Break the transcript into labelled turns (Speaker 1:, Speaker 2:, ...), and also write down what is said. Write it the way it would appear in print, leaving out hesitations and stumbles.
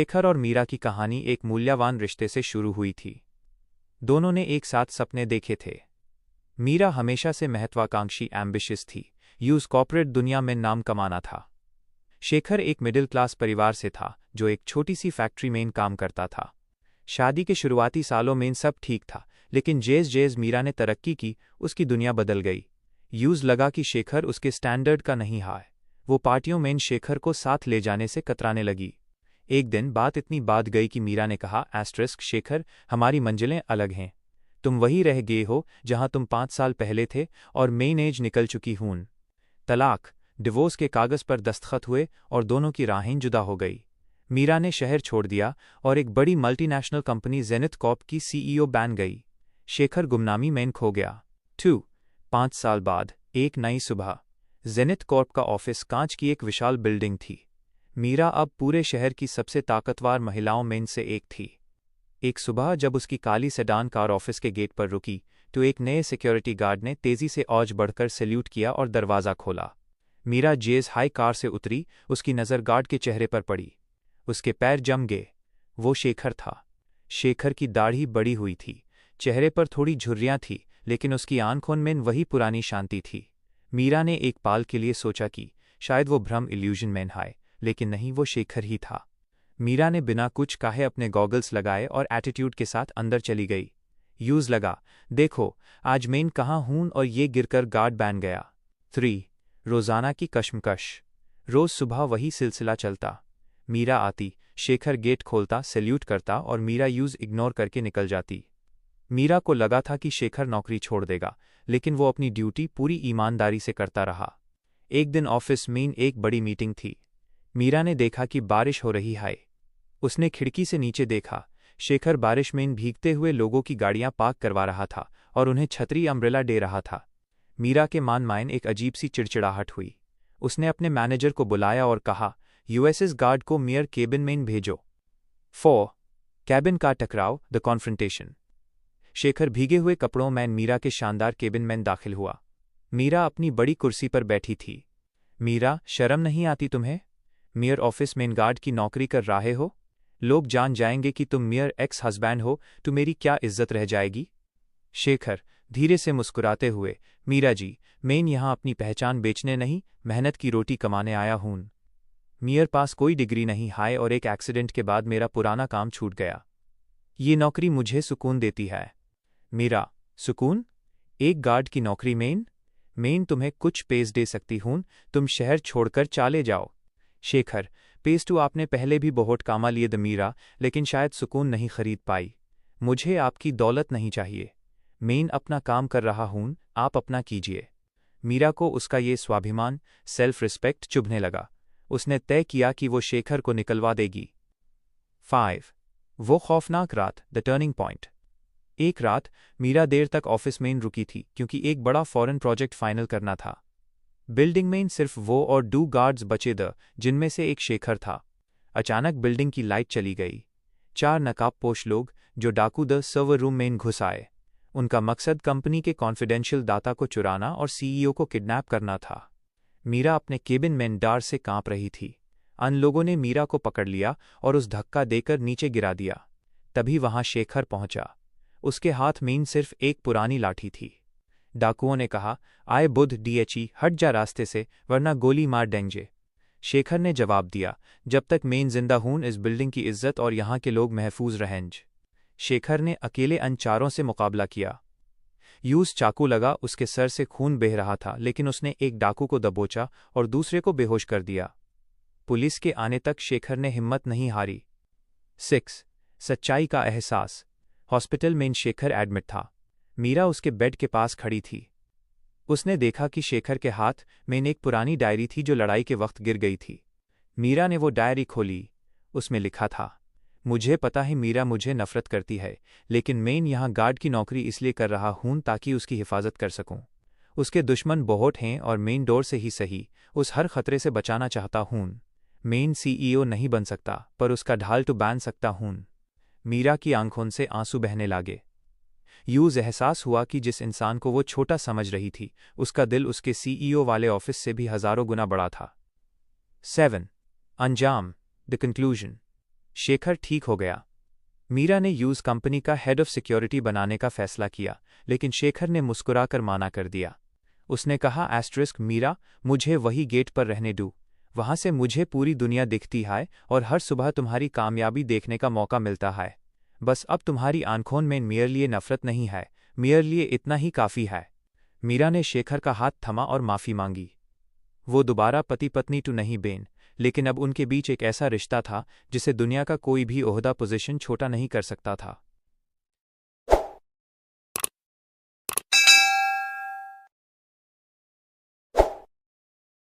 Speaker 1: शेखर और मीरा की कहानी एक मूल्यवान रिश्ते से शुरू हुई थी। दोनों ने एक साथ सपने देखे थे। मीरा हमेशा से महत्वाकांक्षी एम्बिशियस थी, यूज कॉर्पोरेट दुनिया में नाम कमाना था। शेखर एक मिडिल क्लास परिवार से था जो एक छोटी सी फैक्ट्री में काम करता था। शादी के शुरुआती सालों में सब ठीक था, लेकिन जेज मीरा ने तरक्की की, उसकी दुनिया बदल गई। यूज लगा कि शेखर उसके स्टैंडर्ड का नहीं है। वो पार्टियों में शेखर को साथ ले जाने से कतराने लगी। एक दिन बात इतनी बात गई कि मीरा ने कहा, शेखर, हमारी मंजिलें अलग हैं। तुम वही रह गए हो जहां तुम 5 साल पहले थे और मेन एज निकल चुकी हूं। तलाक, डिवोर्स के कागज पर दस्तखत हुए और दोनों की राहें जुदा हो गई। मीरा ने शहर छोड़ दिया और एक बड़ी मल्टीनेशनल कंपनी जेनिथ कॉर्प की सीईओ बन गई। शेखर गुमनामी में खो गया। 5 साल बाद एक नई सुबह। जेनिथ कॉर्प का ऑफिस कांच की एक विशाल बिल्डिंग थी। मीरा अब पूरे शहर की सबसे ताकतवर महिलाओं में से एक थी। एक सुबह जब उसकी काली सेडान कार ऑफिस के गेट पर रुकी तो एक नए सिक्योरिटी गार्ड ने तेजी से औज बढ़कर सैल्यूट किया और दरवाज़ा खोला। मीरा जेज हाई कार से उतरी, उसकी नज़र गार्ड के चेहरे पर पड़ी। उसके पैर जम गए। वो शेखर था। शेखर की दाढ़ी बड़ी हुई थी, चेहरे पर थोड़ी झुर्रियाँ थी, लेकिन उसकी आंखों में वही पुरानी शांति थी। मीरा ने एक पाल के लिए सोचा कि शायद वो भ्रम इल्यूजन में है, लेकिन नहीं, वो शेखर ही था। मीरा ने बिना कुछ कहे अपने गॉगल्स लगाए और एटीट्यूड के साथ अंदर चली गई। यूज लगा, देखो आज मैं कहाँ हूं, और ये गिरकर गार्ड बन गया। 3 रोज़ाना की कश्मकश। रोज़ सुबह वही सिलसिला चलता। मीरा आती, शेखर गेट खोलता, सैल्यूट करता और मीरा यूज इग्नोर करके निकल जाती। मीरा को लगा था कि शेखर नौकरी छोड़ देगा, लेकिन वो अपनी ड्यूटी पूरी ईमानदारी से करता रहा। एक दिन ऑफिस में एक बड़ी मीटिंग थी। मीरा ने देखा कि बारिश हो रही है। उसने खिड़की से नीचे देखा। शेखर बारिश में भीगते हुए लोगों की गाड़ियां पार्क करवा रहा था और उन्हें छतरी अम्ब्रेला दे रहा था। मीरा के मन एक अजीब सी चिड़चिड़ाहट हुई। उसने अपने मैनेजर को बुलाया और कहा, यूएसएस गार्ड को मेयर केबिन में भेजो। 4 कैबिन का टकराव, द कॉन्फ्रंटेशन। शेखर भीगे हुए कपड़ों में मीरा के शानदार केबिन में दाखिल हुआ। मीरा अपनी बड़ी कुर्सी पर बैठी थी। मीरा, शर्म नहीं आती तुम्हें? मेयर ऑफिस में गार्ड की नौकरी कर रहे हो। लोग जान जाएंगे कि तुम मेयर एक्स हस्बैंड हो तो मेरी क्या इज्जत रह जाएगी? शेखर धीरे से मुस्कुराते हुए, मीरा जी, मैं यहाँ अपनी पहचान बेचने नहीं, मेहनत की रोटी कमाने आया हूँ। मेयर पास कोई डिग्री नहीं है और एक एक्सीडेंट के बाद मेरा पुराना काम छूट गया। ये नौकरी मुझे सुकून देती है। मीरा, सुकून? एक गार्ड की नौकरी में? मैं तुम्हें कुछ पेस दे सकती हूँ, तुम शहर छोड़कर चले जाओ। शेखर, पेस तो आपने पहले भी बहुत कामा लिए द मीरा, लेकिन शायद सुकून नहीं खरीद पाई। मुझे आपकी दौलत नहीं चाहिए। मैं अपना काम कर रहा हूँ, आप अपना कीजिए। मीरा को उसका ये स्वाभिमान, सेल्फ रिस्पेक्ट चुभने लगा। उसने तय किया कि वो शेखर को निकलवा देगी। 5 वो खौफनाक रात, द टर्निंग पॉइंट। एक रात मीरा देर तक ऑफिस में रुकी थी क्योंकि एक बड़ा फॉरेन प्रोजेक्ट फाइनल करना था। बिल्डिंग में सिर्फ वो और 2 गार्ड्स बचे द, जिनमें से एक शेखर था। अचानक बिल्डिंग की लाइट चली गई। 4 नकाबपोश लोग जो डाकू द सर्वर रूम में घुस आए। उनका मकसद कंपनी के कॉन्फिडेंशियल डाटा को चुराना और सीईओ को किडनैप करना था। मीरा अपने केबिन में डर से कांप रही थी। अन लोगों ने मीरा को पकड़ लिया और उस धक्का देकर नीचे गिरा दिया। तभी वहां शेखर पहुंचा। उसके हाथ में सिर्फ एक पुरानी लाठी थी। डाकुओं ने कहा, आए बुध डीएचई, हट जा रास्ते से, वरना गोली मार देंगे। शेखर ने जवाब दिया, जब तक मैं जिंदा हूं इस बिल्डिंग की इज्जत और यहाँ के लोग महफूज रहेंगे। शेखर ने अकेले अन चारों से मुकाबला किया। यूज चाकू लगा, उसके सर से खून बह रहा था, लेकिन उसने एक डाकू को दबोचा और दूसरे को बेहोश कर दिया। पुलिस के आने तक शेखर ने हिम्मत नहीं हारी। 6 सच्चाई का एहसास। हॉस्पिटल में शेखर एडमिट था। मीरा उसके बेड के पास खड़ी थी। उसने देखा कि शेखर के हाथ में एक पुरानी डायरी थी जो लड़ाई के वक्त गिर गई थी। मीरा ने वो डायरी खोली। उसमें लिखा था, मुझे पता है मीरा मुझे नफरत करती है, लेकिन मैं यहाँ गार्ड की नौकरी इसलिए कर रहा हूँ ताकि उसकी हिफाजत कर सकूँ। उसके दुश्मन बहुत हैं और मेन डोर से ही सही उस हर खतरे से बचाना चाहता हूँ। मेन सीईओ नहीं बन सकता, पर उसका ढाल तो बांध सकता हूँ। मीरा की आंखों से आंसू बहने लगे। यूज एहसास हुआ कि जिस इंसान को वो छोटा समझ रही थी, उसका दिल उसके सीईओ वाले ऑफिस से भी हजारों गुना बड़ा था। 7 अंजाम, द कंक्लूजन। शेखर ठीक हो गया। मीरा ने यूज कंपनी का हेड ऑफ सिक्योरिटी बनाने का फैसला किया, लेकिन शेखर ने मुस्कुराकर माना कर दिया। उसने कहा, मीरा, मुझे वही गेट पर रहने दो। वहां से मुझे पूरी दुनिया दिखती है और हर सुबह तुम्हारी कामयाबी देखने का मौका मिलता है। बस अब तुम्हारी आंखों में मेरे लिए नफरत नहीं है, मेरे लिए इतना ही काफ़ी है। मीरा ने शेखर का हाथ थमा और माफ़ी मांगी। वो दोबारा पति पत्नी तो नहीं बेन, लेकिन अब उनके बीच एक ऐसा रिश्ता था जिसे दुनिया का कोई भी ओहदा पोजीशन छोटा नहीं कर सकता था।